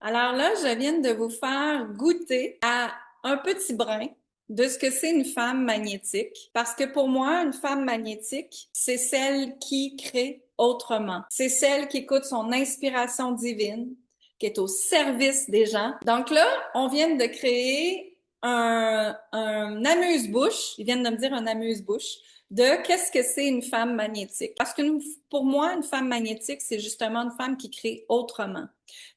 Alors là, je viens de vous faire goûter à un petit brin de ce que c'est une femme magnétique. Parce que pour moi, une femme magnétique, c'est celle qui crée autrement. C'est celle qui écoute son inspiration divine, qui est au service des gens. Donc là, on vient de créer un amuse-bouche. Ils viennent de me dire un amuse-bouche de qu'est-ce que c'est une femme magnétique. Parce que pour moi, une femme magnétique, c'est justement une femme qui crée autrement.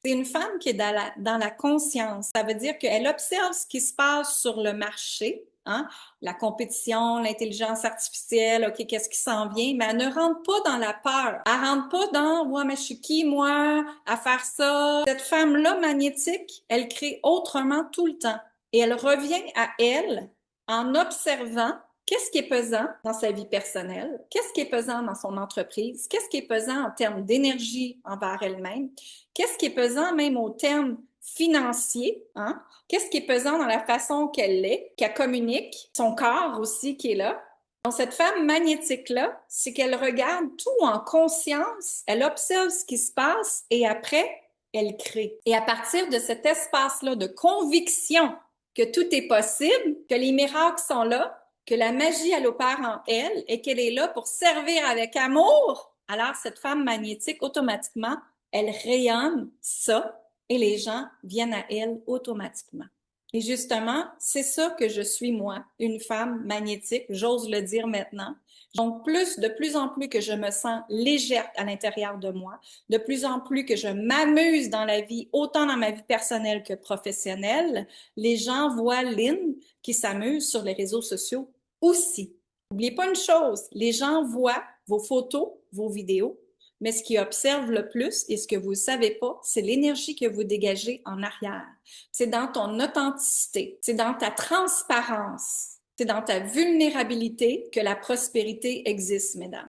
C'est une femme qui est dans la conscience. Ça veut dire qu'elle observe ce qui se passe sur le marché, hein, la compétition, l'intelligence artificielle, OK, qu'est-ce qui s'en vient, mais elle ne rentre pas dans la peur. Elle rentre pas dans, ouais, mais je suis qui, moi, à faire ça? Cette femme-là, magnétique, elle crée autrement tout le temps. Et elle revient à elle en observant qu'est-ce qui est pesant dans sa vie personnelle, qu'est-ce qui est pesant dans son entreprise, qu'est-ce qui est pesant en termes d'énergie envers elle-même, qu'est-ce qui est pesant même au terme financier, hein? Qu'est-ce qui est pesant dans la façon qu'elle communique, son corps aussi qui est là. Donc, cette femme magnétique-là, c'est qu'elle regarde tout en conscience, elle observe ce qui se passe et après, elle crée. Et à partir de cet espace-là de conviction que tout est possible, que les miracles sont là, que la magie, elle opère en elle et qu'elle est là pour servir avec amour, alors cette femme magnétique, automatiquement, elle rayonne ça et les gens viennent à elle automatiquement. Et justement, c'est ça que je suis moi, une femme magnétique, j'ose le dire maintenant. Donc, de plus en plus que je me sens légère à l'intérieur de moi, de plus en plus que je m'amuse dans la vie, autant dans ma vie personnelle que professionnelle, les gens voient Lynn qui s'amuse sur les réseaux sociaux aussi. N'oubliez pas une chose, les gens voient vos photos, vos vidéos, mais ce qu'ils observent le plus et ce que vous ne savez pas, c'est l'énergie que vous dégagez en arrière. C'est dans ton authenticité, c'est dans ta transparence, c'est dans ta vulnérabilité que la prospérité existe, mesdames.